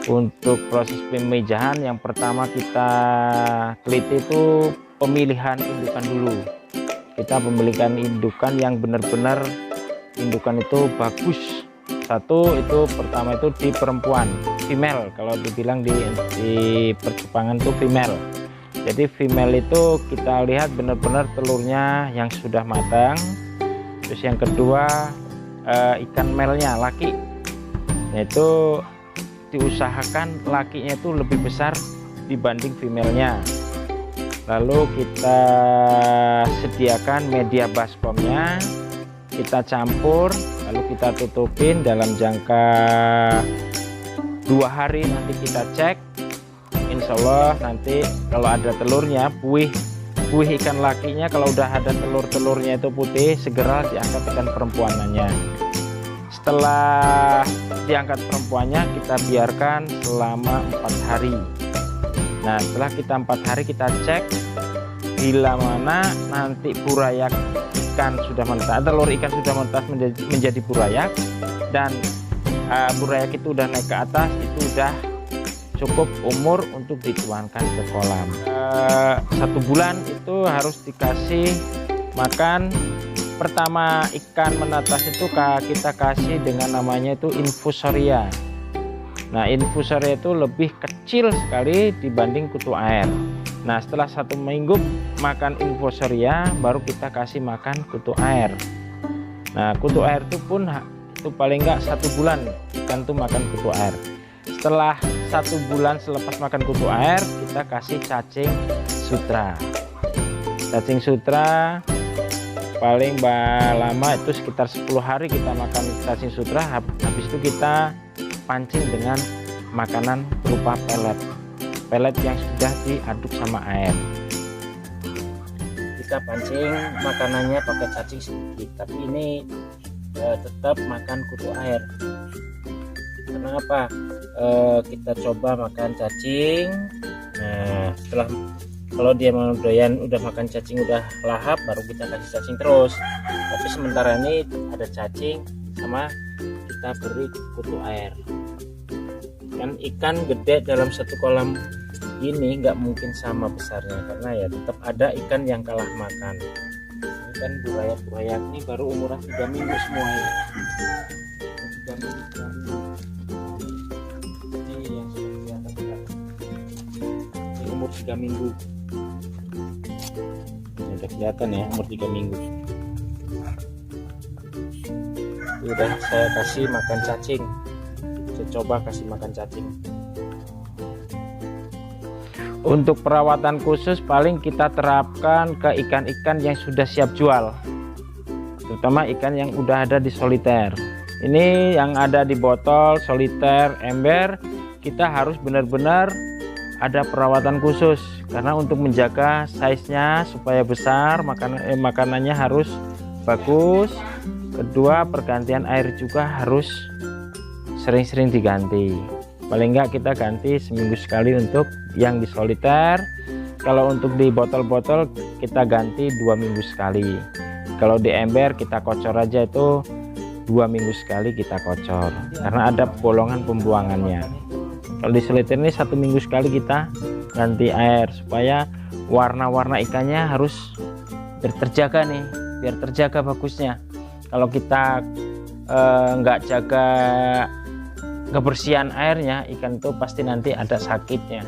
Untuk proses pemijahan yang pertama kita teliti itu pemilihan indukan dulu. Kita pemilihan indukan yang benar-benar indukan itu bagus. Satu itu pertama itu di perempuan, female, kalau dibilang di percepangan itu female. Jadi female itu kita lihat benar-benar telurnya yang sudah matang. Terus yang kedua ikan male-nya, laki, yaitu diusahakan lakinya itu lebih besar dibanding female-nya. Lalu kita sediakan media baskomnya, kita campur, lalu kita tutupin dalam jangka 2 hari. Nanti kita cek, insya Allah nanti kalau ada telurnya, buih ikan lakinya, kalau udah ada telur-telurnya itu putih, segera diangkat ikan perempuannya. Setelah diangkat perempuannya, kita biarkan selama 4 hari. Nah, setelah kita 4 hari kita cek bila mana nanti burayak ikan sudah menetas, telur ikan sudah menetas menjadi burayak, dan burayak itu udah naik ke atas, itu udah cukup umur untuk dituangkan ke kolam. 1 bulan itu harus dikasih makan. Pertama ikan menetas itu kita kasih dengan namanya itu infusoria. Nah, infusoria itu lebih kecil sekali dibanding kutu air. Nah, setelah 1 minggu makan infusoria, baru kita kasih makan kutu air. Nah, kutu air itu pun itu paling enggak 1 bulan ikan tuh makan kutu air. Setelah 1 bulan selepas makan kutu air, kita kasih cacing sutra. Cacing sutra paling lama itu sekitar 10 hari kita makan cacing sutra. Habis itu kita pancing dengan makanan berupa pelet yang sudah diaduk sama air. Kita pancing makanannya pakai cacing sedikit, tapi ini tetap makan kutu air. Karena apa? Kita coba makan cacing. Nah, setelah kalau dia mau doyan udah makan cacing udah lahap, baru kita kasih cacing terus. Tapi sementara ini ada cacing sama kita beri kutu air. Kan ikan gede dalam 1 kolam ini nggak mungkin sama besarnya, karena ya tetap ada ikan yang kalah makan. Ini kan burayak ini baru umuran 3 minggu semua ya. 3 minggu. Umur 3 minggu ini udah kelihatan ya, umur 3 minggu. Udah saya kasih makan cacing, saya coba kasih makan cacing. Untuk perawatan khusus paling kita terapkan ke ikan-ikan yang sudah siap jual, terutama ikan yang udah ada di soliter. Ini yang ada di botol, soliter, ember, kita harus benar-benar ada perawatan khusus, karena untuk menjaga size-nya supaya besar, makanannya harus bagus. Kedua, pergantian air juga harus sering-sering diganti. Paling enggak kita ganti seminggu sekali untuk yang di soliter. Kalau untuk di botol-botol kita ganti 2 minggu sekali. Kalau di ember kita kocor aja itu 2 minggu sekali kita kocor, karena ada bolongan pembuangannya. Kalau di soliter ini 1 minggu sekali kita ganti air, supaya warna-warna ikannya harus terjaga nih, biar terjaga bagusnya. Kalau kita nggak jaga kebersihan airnya, ikan itu pasti nanti ada sakitnya,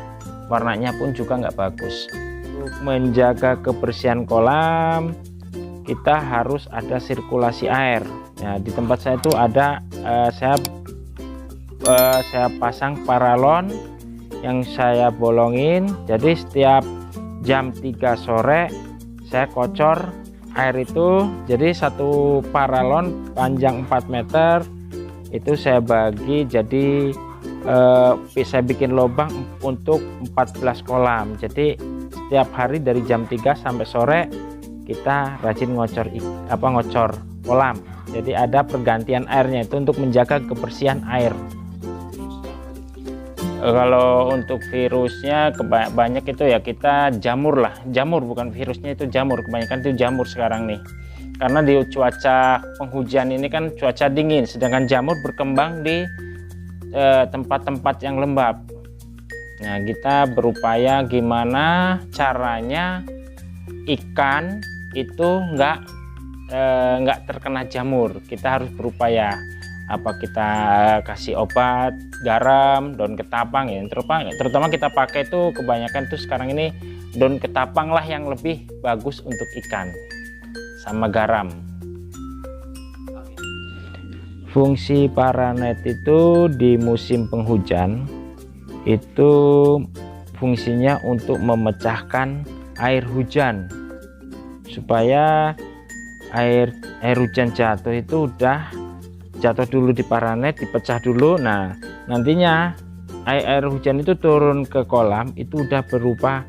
warnanya pun juga nggak bagus. Untuk menjaga kebersihan kolam, kita harus ada sirkulasi air. Nah, di tempat saya itu ada saya pasang paralon yang saya bolongin. Jadi setiap jam 3 sore saya kocor air itu. Jadi 1 paralon panjang 4 meter itu saya bagi jadi saya bikin lubang untuk 14 kolam. Jadi setiap hari dari jam 3 sampai sore kita rajin ngocor kolam. Jadi ada pergantian airnya, itu untuk menjaga kebersihan air. Kalau untuk virusnya banyak itu ya kita jamur lah, jamur, bukan virusnya, itu jamur, kebanyakan itu jamur sekarang nih, karena di cuaca penghujan ini kan cuaca dingin, sedangkan jamur berkembang di tempat-tempat yang lembab. Nah, kita berupaya gimana caranya ikan itu nggak terkena jamur. Kita harus berupaya, apa kita kasih obat, garam, daun ketapang ya, terutama kita pakai itu kebanyakan tuh sekarang ini daun ketapang lah yang lebih bagus untuk ikan, sama garam. Fungsi paranet itu di musim penghujan itu fungsinya untuk memecahkan air hujan, supaya air hujan jatuh itu udah jatuh dulu di paranet, dipecah dulu. Nah, nantinya air hujan itu turun ke kolam itu udah berupa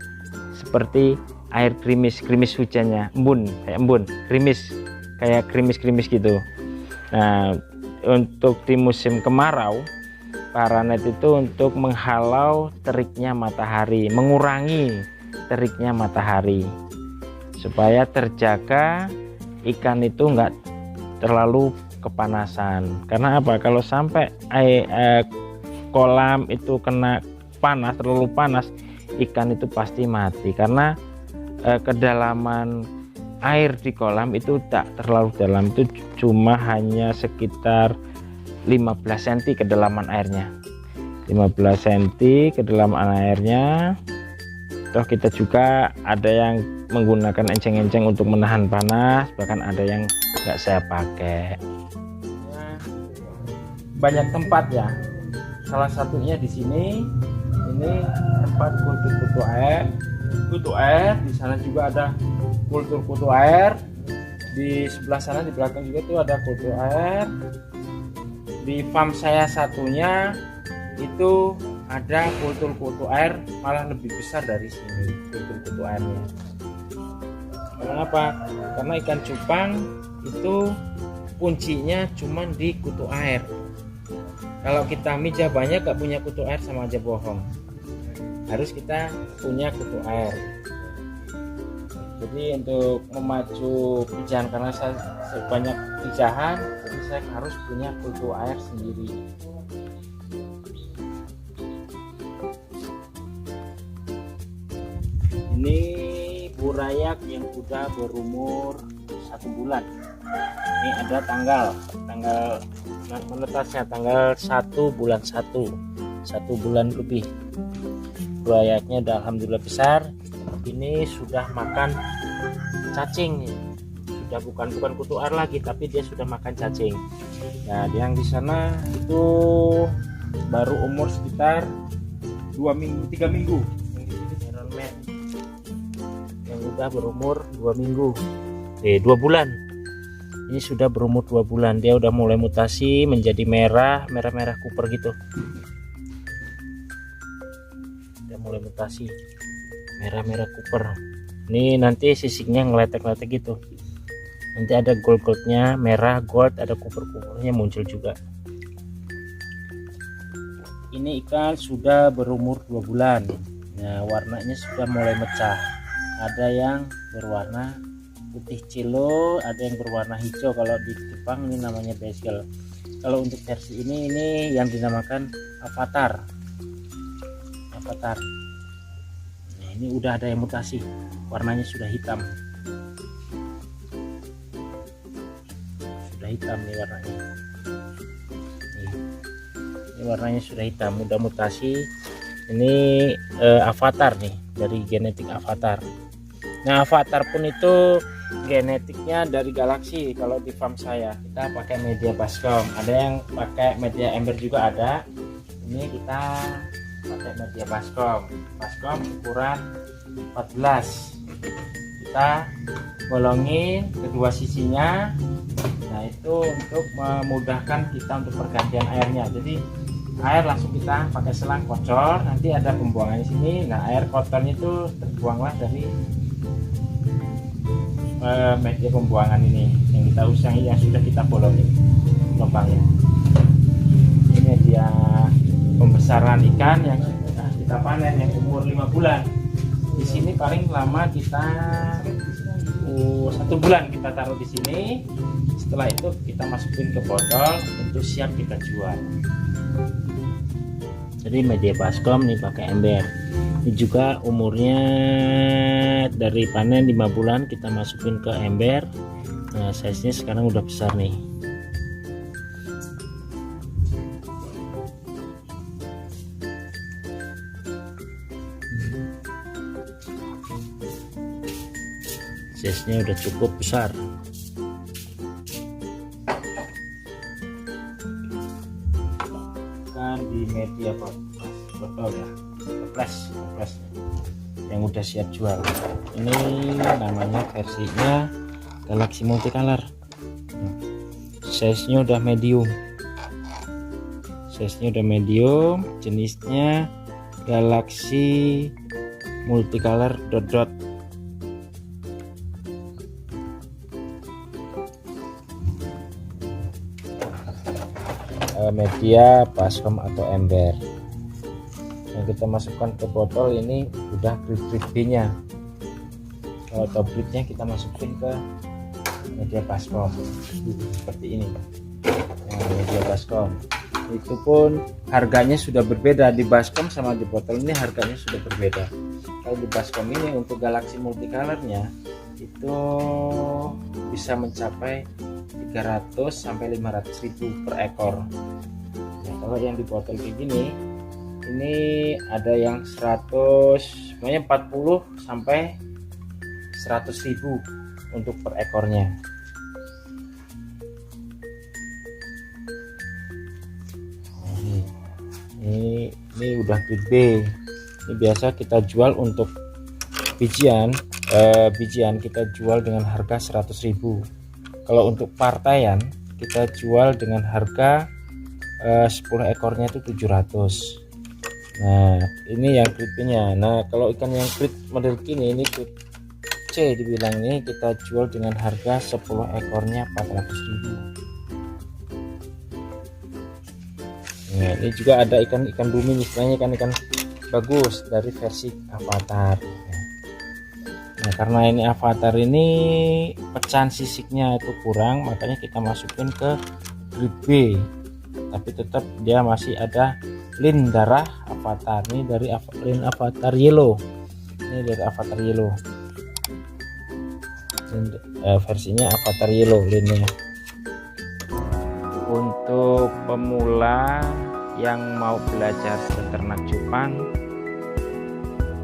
seperti air krimis hujannya, kayak krimis gitu. Nah, untuk di musim kemarau, paranet itu untuk menghalau teriknya matahari, mengurangi teriknya matahari, supaya terjaga ikan itu enggak terlalu kepanasan. Karena apa? Kalau sampai kolam itu kena panas, terlalu panas, ikan itu pasti mati, karena kedalaman air di kolam itu tak terlalu dalam, itu cuma hanya sekitar 15 cm kedalaman airnya, 15 cm kedalaman airnya. Toh kita juga ada yang menggunakan enceng-enceng untuk menahan panas, bahkan ada yang nggak saya pakai. Banyak tempat ya, salah satunya di sini, ini tempat kultur kutu air. Di sana juga ada kultur kutu air, di sebelah sana di belakang juga tuh ada kultur air. Di farm saya satunya itu ada kultur kutu air, malah lebih besar dari sini kultur kutu airnya. Kenapa? Karena ikan cupang itu kuncinya cuman di kutu air. Kalau kita mijah banyak gak punya kutu air sama aja bohong. Harus kita punya kutu air. Jadi untuk memacu pijahan, karena saya sebanyak pijahan, jadi saya harus punya kutu air sendiri. Ini burayak yang sudah berumur 1 bulan. Ini ada tanggal menetasnya tanggal 1 bulan 1 bulan lebih. Burayaknya udah alhamdulillah besar. Ini sudah makan cacing, sudah bukan kutu air lagi, tapi dia sudah makan cacing. Nah, yang di sana itu baru umur sekitar 3 minggu. Yang di sini Ironman yang sudah berumur 2 bulan. Ini sudah berumur 2 bulan. Dia udah mulai mutasi menjadi merah kuper gitu. Dia mulai mutasi merah kuper. Ini nanti sisiknya ngeletek-letek gitu. Nanti ada goldnya, merah gold, ada kuper-kupernya muncul juga. Ini ikan sudah berumur 2 bulan. Nah, warnanya sudah mulai mecah. Ada yang berwarna putih cilo, ada yang berwarna hijau. Kalau di Jepang ini namanya bezel. Kalau untuk versi ini yang dinamakan avatar. Nah, ini udah ada yang mutasi, warnanya sudah hitam. Nih warnanya. Ini warnanya sudah hitam, udah mutasi. Ini avatar nih, dari genetik avatar. Nah, avatar pun itu genetiknya dari galaksi. Kalau di farm saya kita pakai media baskom, ada yang pakai media ember juga ada. Ini kita pakai media baskom ukuran 14. Kita bolongin kedua sisinya. Nah, itu untuk memudahkan kita untuk pergantian airnya. Jadi air langsung kita pakai selang kocor, nanti ada pembuangan di sini. Nah, air kotornya itu terbuanglah dari media pembuangan ini yang kita usangi, yang sudah kita bolongin lubangnya. Ini dia pembesaran ikan yang sudah kita panen, yang umur 5 bulan. Di sini paling lama kita 1 bulan kita taruh di sini. Setelah itu kita masukin ke botol untuk siap kita jual. Jadi media baskom nih pakai ember. Ini juga umurnya dari panen 5 bulan kita masukin ke ember. Nah, size nya sekarang udah besar nih. Size nya udah cukup besar. Kan di media botol ya, toples yang udah siap jual. Ini namanya versinya Galaxy Multicolor. Size nya udah medium. Jenisnya Galaxy Multicolor dot. Media baskom atau ember yang kita masukkan ke botol ini udah grid B nya. Kalau top gridnya kita masukin ke media baskom seperti ini. Nah, media baskom itu pun harganya sudah berbeda, di baskom sama di botol ini harganya sudah berbeda. Kalau di baskom ini untuk Galaxy Multicolornya itu bisa mencapai 300 sampai 500.000 per ekor. Nah, kalau yang di botol kayak gini, ini ada yang 100, semuanya 40 sampai 100.000 untuk per ekornya. Ini udah gede. Ini biasa kita jual untuk bijian kita jual dengan harga 100.000. Kalau untuk partaian kita jual dengan harga 10 ekornya itu 700. Nah, ini yang grade-nya. Nah, kalau ikan yang grade model gini, ini grade C dibilang, ini kita jual dengan harga 10 ekornya 400.000. Nah, ini juga ada ikan bumi, istilahnya ikan bagus dari versi avatar. Nah, karena ini avatar ini pecahan sisiknya itu kurang, makanya kita masukin ke grade B. Tapi tetap dia masih ada lin darah avatar. Ini dari lin avatar yellow. Ini dari avatar yellow. Versinya avatar yellow linnya. Untuk pemula yang mau belajar beternak cupang,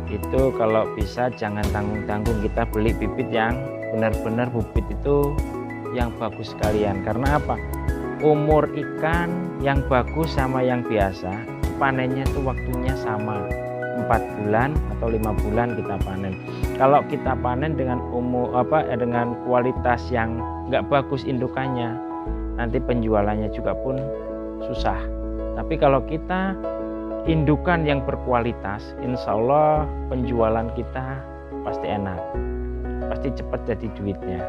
itu kalau bisa jangan tanggung-tanggung, kita beli bibit yang benar-benar bibit itu yang bagus sekalian. Karena apa? Umur ikan yang bagus sama yang biasa panennya itu waktunya sama, 4 bulan atau 5 bulan kita panen. Kalau kita panen dengan dengan kualitas yang nggak bagus indukannya, nanti penjualannya juga pun susah. Tapi kalau kita indukan yang berkualitas, insya Allah penjualan kita pasti enak, pasti cepat jadi duitnya.